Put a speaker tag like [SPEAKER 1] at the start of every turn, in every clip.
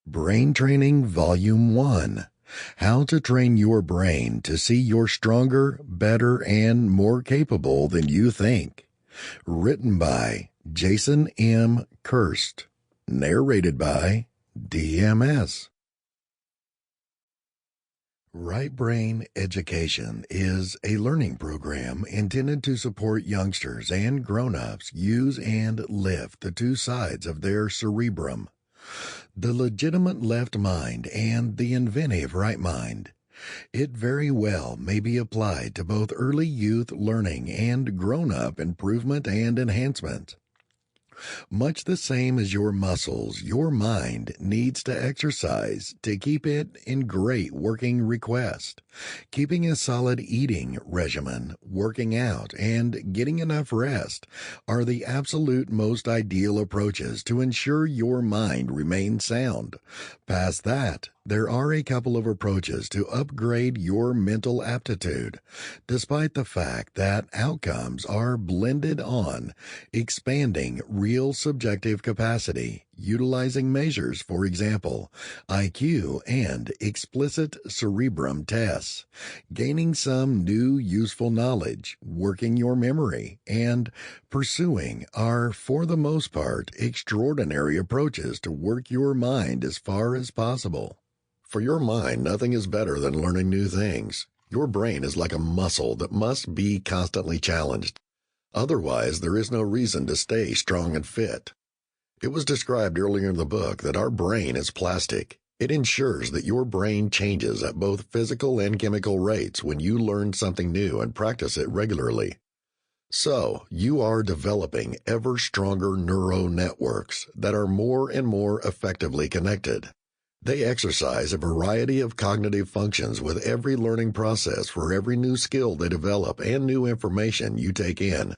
[SPEAKER 1] Brain Training Volume 1: How to Train Your Brain to See You're Stronger, Better, and More Capable Than You Think. Written by Jason M. Kirst. Narrated by DMS. Right Brain Education is a learning program intended to support youngsters and grown-ups use and lift the two sides of their cerebrum, the legitimate left mind and the inventive right mind. It very well may be applied to both early youth learning and grown-up improvement and enhancement. Much the same as your muscles, your mind needs to exercise to keep it in great working request. Keeping a solid eating regimen, working out, and getting enough rest are the absolute most ideal approaches to ensure your mind remains sound. Past that, there are a couple of approaches to upgrade your mental aptitude, despite the fact that outcomes are blended on expanding real subjective capacity, utilizing measures, for example, IQ and explicit cerebrum tests, gaining some new useful knowledge, working your memory, and pursuing are, for the most part, extraordinary approaches to work your mind as far as possible. For your mind, nothing is better than learning new things. Your brain is like a muscle that must be constantly challenged. Otherwise, there is no reason to stay strong and fit. It was described earlier in the book that our brain is plastic. It ensures that your brain changes at both physical and chemical rates when you learn something new and practice it regularly. So, you are developing ever stronger neural networks that are more and more effectively connected. They exercise a variety of cognitive functions with every learning process for every new skill they develop and new information you take in.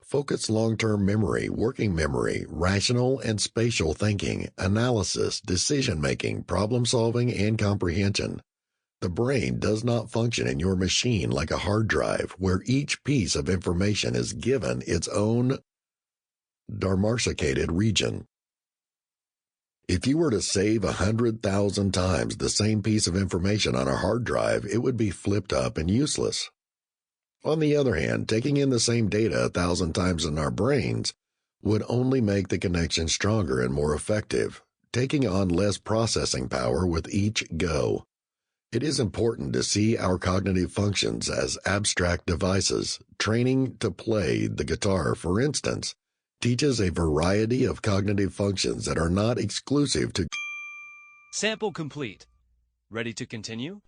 [SPEAKER 1] Focused long-term memory, working memory, rational and spatial thinking, analysis, decision-making, problem-solving, and comprehension. The brain does not function in your machine like a hard drive where each piece of information is given its own demarcated region. If you were to save 100,000 times the same piece of information on a hard drive, it would be flipped up and useless. On the other hand, taking in the same data 1,000 times in our brains would only make the connection stronger and more effective, taking on less processing power with each go. It is important to see our cognitive functions as abstract devices. Training to play the guitar, for instance, teaches a variety of cognitive functions that are not exclusive to.
[SPEAKER 2] Sample complete. Ready to continue?